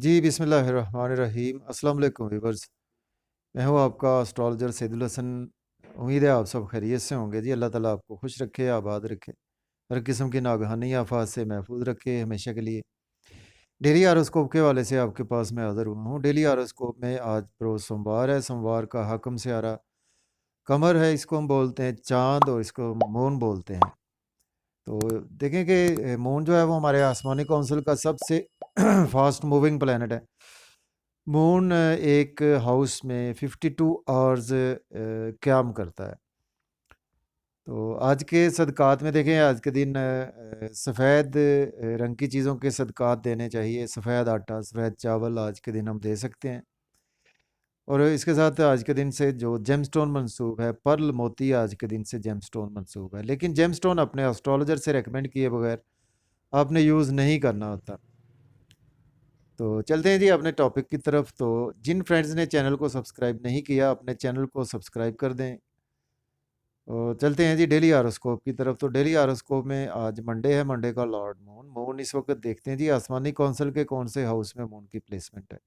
जी, बिस्मिल्लाहिर्रहमानिर्रहीम। अस्सलाम वालेकुम व्यूअर्स। मैं हूँ आपका एस्ट्रोलॉजर सैदुल हसन। उम्मीद है आप सब खैरियत से होंगे जी। अल्लाह ताला आपको खुश रखे, आबाद रखे, हर किस्म की नागहानी आफात से महफूज रखे हमेशा के लिए। डेली हॉरोस्कोप के हवाले से आपके पास मैं हाज़िर हुआ हूँ। डेली हॉरोस्कोप में आज रोज़ सोमवार है। सोमवार का हकम सियारा कमर है, इसको हम बोलते हैं चाँद और इसको मून बोलते हैं। तो देखें कि मून जो है वो हमारे आसमानी कौंसिल का सबसे फास्ट मूविंग प्लैनेट है। मून एक हाउस में 52 आवर्स क़याम करता है। तो आज के सदक़ात में देखें, आज के दिन सफ़ेद रंग की चीज़ों के सदक़ात देने चाहिए। सफ़ेद आटा, सफ़ेद चावल आज के दिन हम दे सकते हैं। और इसके साथ आज के दिन से जो जेमस्टोन मंसूब है, पर्ल मोती आज के दिन से जेमस्टोन मंसूब है। लेकिन जेमस्टोन अपने एस्ट्रोलॉजर से रिकमेंड किए बगैर आपने यूज़ नहीं करना होता। तो चलते हैं जी अपने टॉपिक की तरफ। तो जिन फ्रेंड्स ने चैनल को सब्सक्राइब नहीं किया, अपने चैनल को सब्सक्राइब कर दें। और चलते हैं जी डेली हॉरोस्कोप की तरफ। तो डेली हॉरोस्कोप में आज मंडे है, मंडे का लॉर्ड मून। मून इस वक्त देखते हैं जी आसमानी कौंसिल के कौन से हाउस में मून की प्लेसमेंट है।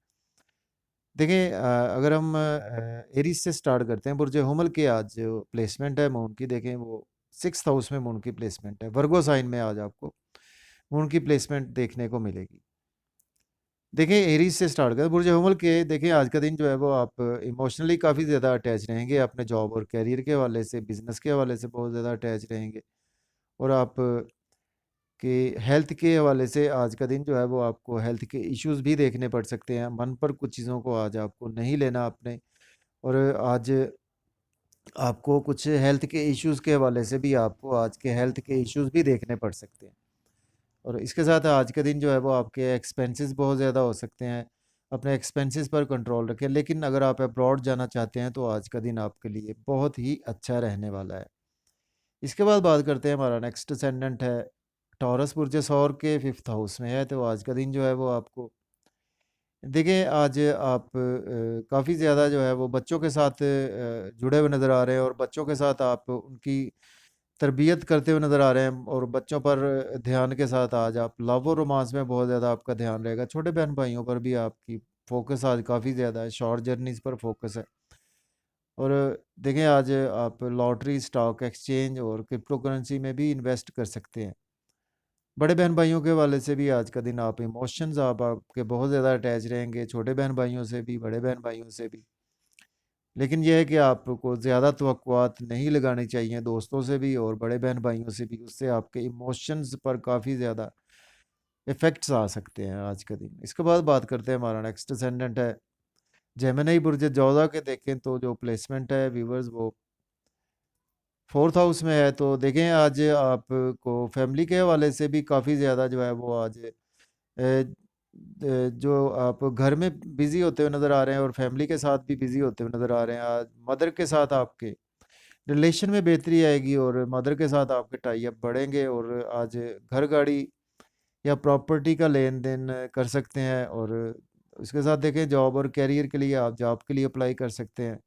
देखिए, अगर हम एरीज से स्टार्ट करते हैं, बुर्ज हुमल की आज जो प्लेसमेंट है मून की, देखें वो 6th हाउस में मून की प्लेसमेंट है। वर्गो साइन में आज आपको मून की प्लेसमेंट देखने को मिलेगी। देखिए, एरीज से स्टार्ट करें, बुर्ज हुमल के देखिए आज का दिन जो है वो आप इमोशनली काफ़ी ज़्यादा अटैच रहेंगे अपने जॉब और करियर के हवाले से, बिज़नेस के हवाले से बहुत ज़्यादा अटैच रहेंगे। और आप के हेल्थ के हवाले से आज का दिन जो है वो आपको हेल्थ के इश्यूज़ भी देखने पड़ सकते हैं। मन पर कुछ चीज़ों को आज आपको नहीं लेना अपने। और आज आपको कुछ हेल्थ के इश्यूज़ के हवाले से भी आपको आज के हेल्थ के इश्यूज़ भी देखने पड़ सकते हैं। और इसके साथ आज के दिन जो है वो आपके एक्सपेंसेस बहुत ज़्यादा हो सकते हैं। अपने एक्सपेंसेस पर कंट्रोल रखें। लेकिन अगर आप अब्रॉड जाना चाहते हैं तो आज का दिन आपके लिए बहुत ही अच्छा रहने वाला है। इसके बाद बात करते हैं, हमारा नेक्स्ट असेंडेंट है टॉरस, बुर्ज सौर के 5th हाउस में है। तो आज का दिन जो है वो आपको देखिए, आज आप काफ़ी ज़्यादा जो है वो बच्चों के साथ जुड़े हुए नज़र आ रहे हैं। और बच्चों के साथ आप उनकी तरबियत करते हुए नज़र आ रहे हैं। और बच्चों पर ध्यान के साथ आज आप लव और रोमांस में बहुत ज़्यादा आपका ध्यान रहेगा। छोटे बहन भाइयों पर भी आपकी फ़ोकस आज काफ़ी ज़्यादा है, शॉर्ट जर्नीज़ पर फ़ोकस है। और देखें, आज आप लॉटरी, स्टॉक एक्सचेंज और क्रिप्टो करेंसी में भी इन्वेस्ट कर सकते हैं। बड़े बहन भाइयों के हवाले से भी आज का दिन आप इमोशंस आपके बहुत ज़्यादा अटैच रहेंगे, छोटे बहन भाइयों से भी, बड़े बहन भाइयों से भी। लेकिन यह है कि आपको ज़्यादा तवक्कुआत नहीं लगानी चाहिए दोस्तों से भी और बड़े बहन भाइयों से भी। उससे आपके इमोशंस पर काफ़ी ज़्यादा इफ़ेक्ट्स आ सकते हैं आज का दिन। इसके बाद बात करते हैं, हमारा नेक्स्ट असेंडेंट है जेमिनी, बुर्ज जोधा के देखें तो जो प्लेसमेंट है व्यूवर्स वो 4th हाउस में है। तो देखें, आज आपको फैमिली के हवाले से भी काफ़ी ज़्यादा जो है वो आज जो आप घर में बिज़ी होते हुए नज़र आ रहे हैं और फैमिली के साथ भी बिज़ी होते हुए नज़र आ रहे हैं। आज मदर के साथ आपके रिलेशन में बेहतरी आएगी और मदर के साथ आपके टाई अप बढ़ेंगे। और आज घर, गाड़ी या प्रॉपर्टी का लेन-देन कर सकते हैं। और इसके साथ देखें, जॉब और करियर के लिए आप जॉब के लिए अप्लाई कर सकते हैं।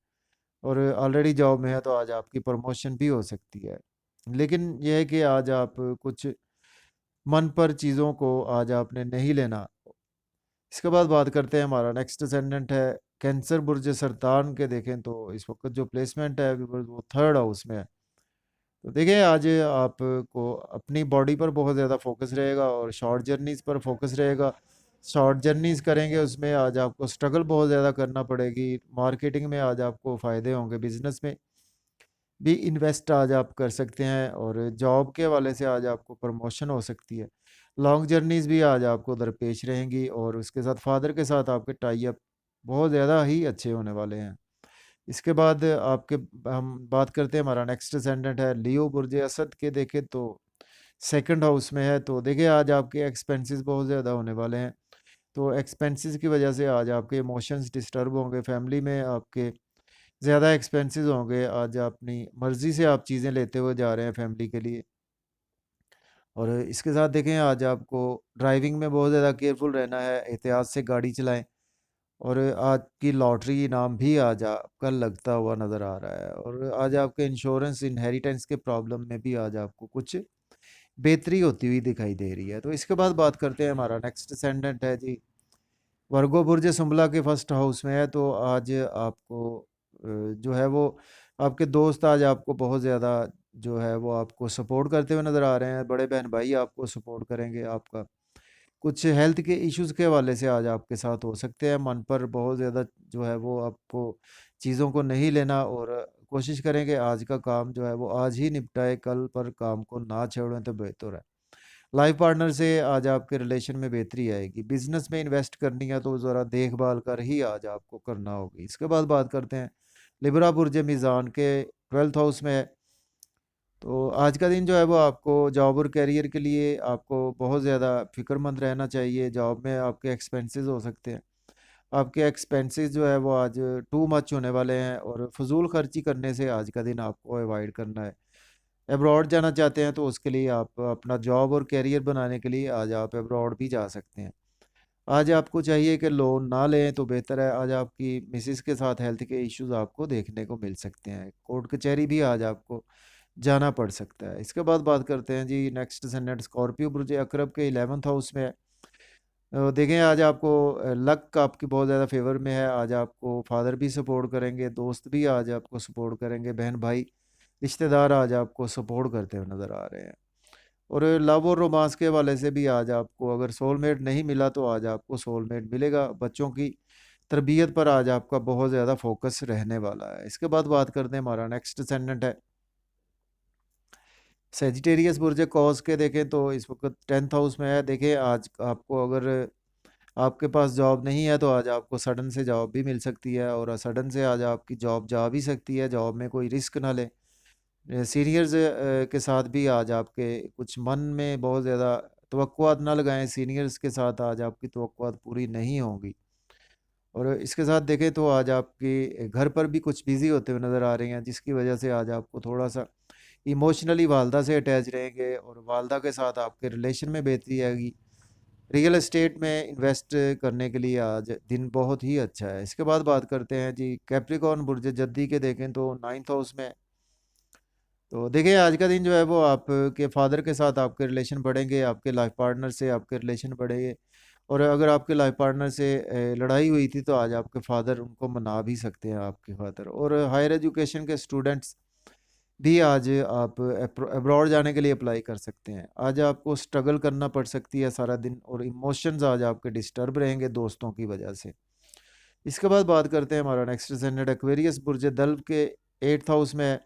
और ऑलरेडी जॉब में है तो आज आपकी प्रमोशन भी हो सकती है। लेकिन यह है कि आज आप कुछ मन पर चीज़ों को आज आपने नहीं लेना। इसके बाद बात करते हैं, हमारा नेक्स्ट असेंडेंट है कैंसर, बुर्ज सरतान के देखें तो इस वक्त जो प्लेसमेंट है वो 3rd हाउस में है। तो देखिए, आज आपको अपनी बॉडी पर बहुत ज़्यादा फोकस रहेगा और शॉर्ट जर्नीज़ पर फोकस रहेगा। शॉर्ट जर्नीज़ करेंगे, उसमें आज आपको स्ट्रगल बहुत ज़्यादा करना पड़ेगी। मार्केटिंग में आज आपको फ़ायदे होंगे, बिज़नेस में भी इन्वेस्ट आज आप कर सकते हैं। और जॉब के हवाले से आज आपको प्रमोशन हो सकती है। लॉन्ग जर्नीज़ भी आज आपको दरपेश रहेंगी। और उसके साथ फादर के साथ आपके टाई अप बहुत ज़्यादा ही अच्छे होने वाले हैं। इसके बाद आपके हम बात करते हैं, हमारा नेक्स्ट असेंडेंट है लियो, बुर्ज असद के देखें तो 2nd हाउस में है। तो देखिए, आज आपके एक्सपेंसेस बहुत ज़्यादा होने वाले हैं। तो एक्सपेंसेस की वजह से आज आपके इमोशंस डिस्टर्ब होंगे, फैमिली में आपके ज़्यादा एक्सपेंसेस होंगे। आज अपनी मर्ज़ी से आप चीज़ें लेते हुए जा रहे हैं फैमिली के लिए। और इसके साथ देखें, आज आपको ड्राइविंग में बहुत ज़्यादा केयरफुल रहना है, एहतियात से गाड़ी चलाएँ। और आज की लॉटरी इनाम भी आज आपका लगता हुआ नज़र आ रहा है। और आज आपके इंश्योरेंस, इनहेरिटेंस के प्रॉब्लम में भी आज आपको कुछ बेहतरी होती हुई दिखाई दे रही है। तो इसके बाद बात करते हैं, हमारा नेक्स्ट असेंडेंट है जी वर्गो बुर्ज सुंबला के फर्स्ट हाउस में है, तो आज आपको जो है वो आपके दोस्त आज आपको बहुत ज़्यादा जो है वो आपको सपोर्ट करते हुए नज़र आ रहे हैं। बड़े बहन भाई आपको सपोर्ट करेंगे। आपका कुछ हेल्थ के इश्यूज़ के हवाले से आज आपके साथ हो सकते हैं। मन पर बहुत ज़्यादा जो है वो आपको चीज़ों को नहीं लेना, और कोशिश करें कि आज का काम जो है वो आज ही निपटाए, कल पर काम को ना छोड़ें तो बेहतर है। लाइफ पार्टनर से आज आपके रिलेशन में बेहतरी आएगी। बिजनेस में इन्वेस्ट करनी है तो ज़रा देखभाल कर ही आज आपको करना होगी। इसके बाद बात करते हैं लिब्रा बुर्ज मीज़ान के 12th हाउस में है। तो आज का दिन जो है वो आपको जॉब और करियर के लिए आपको बहुत ज़्यादा फ़िक्रमंद रहना चाहिए। जॉब में आपके एक्सपेंसेस हो सकते हैं। आपके एक्सपेंसेस जो है वो आज टू मच होने वाले हैं, और फजूल खर्ची करने से आज का दिन आपको अवॉइड करना है। अब्रॉड जाना चाहते हैं तो उसके लिए आप अपना जॉब और करियर बनाने के लिए आज आप अब्रॉड भी जा सकते हैं। आज आपको चाहिए कि लोन ना लें तो बेहतर है। आज आपकी मिसेस के साथ हेल्थ के इश्यूज आपको देखने को मिल सकते हैं। कोर्ट कचहरी भी आज आपको जाना पड़ सकता है। इसके बाद बात करते हैं जी नेक्स्ट सेनेट स्कॉर्पियो बुर्ज अकरब के 11th हाउस में है। देखें आज आपको लक आपकी बहुत ज़्यादा फेवर में है। आज आपको फादर भी सपोर्ट करेंगे, दोस्त भी आज आपको सपोर्ट करेंगे, बहन भाई रिश्तेदार आज आपको सपोर्ट करते हुए नज़र आ रहे हैं। और लव और रोमांस के हवाले से भी आज आपको अगर सोलमेट नहीं मिला तो आज आपको सोलमेट मिलेगा। बच्चों की तरबियत पर आज आपका बहुत ज़्यादा फोकस रहने वाला है। इसके बाद बात करते हैं, हमारा नेक्स्ट असेंडेंट है सेजिटेरियस बुर्ज कॉस के। देखें तो इस वक्त 10th हाउस में है। देखें आज आपको अगर आपके पास जॉब नहीं है तो आज आपको सडन से जॉब भी मिल सकती है, और सडन से आज आपकी जॉब जा भी सकती है। जॉब में कोई रिस्क ना लें। सीनियर्स के साथ भी आज आपके कुछ मन में बहुत ज़्यादा तवक्कुआत ना लगाएं। सीनियर्स के साथ आज आपकी तवक्कुआत पूरी नहीं होंगी। और इसके साथ देखें तो आज आपके घर पर भी कुछ बिज़ी होते हुए नज़र आ रही हैं, जिसकी वजह से आज आपको थोड़ा सा इमोशनली वालदा से अटैच रहेंगे, और वालदा के साथ आपके रिलेशन में बेहतरी आएगी। रियल एस्टेट में इन्वेस्ट करने के लिए आज दिन बहुत ही अच्छा है। इसके बाद बात करते हैं जी कैप्रिकॉर्न बुर्ज जद्दी के। देखें तो 9th हाउस में। तो देखिए आज का दिन जो है वो आपके फादर के साथ आपके रिलेशन बढ़ेंगे, आपके लाइफ पार्टनर से आपके रिलेशन बढ़ेंगे। और अगर आपके लाइफ पार्टनर से लड़ाई हुई थी तो आज आपके फादर उनको मना भी सकते हैं, आपके फादर। और हायर एजुकेशन के स्टूडेंट्स भी आज आप अब्रॉड जाने के लिए अप्लाई कर सकते हैं। आज आपको स्ट्रगल करना पड़ सकती है सारा दिन, और इमोशंस आज आपके डिस्टर्ब रहेंगे दोस्तों की वजह से। इसके बाद बात करते हैं, हमारा नेक्स्ट स्टैंडर्ड एक्वेरियस बुर्ज दल्व के 8th हाउस में है।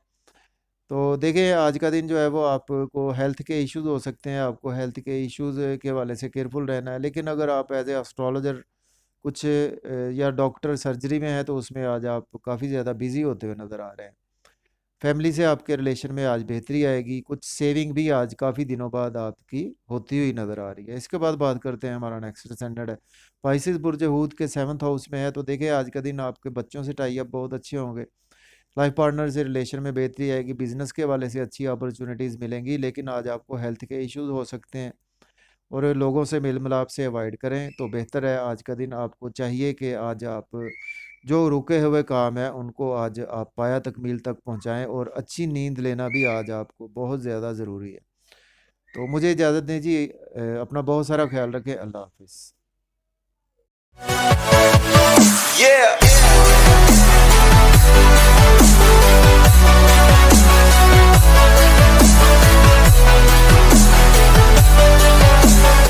तो देखिए आज का दिन जो है वो आपको हेल्थ के इश्यूज हो सकते हैं। आपको हेल्थ के इश्यूज के हवाले से केयरफुल रहना है। लेकिन अगर आप एज ए एस्ट्रोलॉजर कुछ या डॉक्टर सर्जरी में है तो उसमें आज आप काफ़ी ज़्यादा बिजी होते हुए नज़र आ रहे हैं। फैमिली से आपके रिलेशन में आज बेहतरी आएगी। कुछ सेविंग भी आज काफ़ी दिनों बाद आपकी होती हुई नज़र आ रही है। इसके बाद बात करते हैं, हमारा नेक्स्ट स्टैंडर्ड है पाइसिस बुर्ज हूत के 7th हाउस में है। तो देखिए आज का दिन आपके बच्चों से टाई अप बहुत अच्छे होंगे। लाइफ पार्टनर से रिलेशन में बेहतरी आएगी। बिजनेस के हवाले से अच्छी अपॉर्चुनिटीज़ मिलेंगी, लेकिन आज आपको हेल्थ के इश्यूज हो सकते हैं, और लोगों से मेल मिलाप से अवॉइड करें तो बेहतर है। आज का दिन आपको चाहिए कि आज आप जो रुके हुए काम है उनको आज आप पाया तकमील तक पहुंचाएं, और अच्छी नींद लेना भी आज आपको बहुत ज़्यादा ज़रूरी है। तो मुझे इजाज़त दीजिए। अपना बहुत सारा ख्याल रखें। अल्लाह हाफिज़।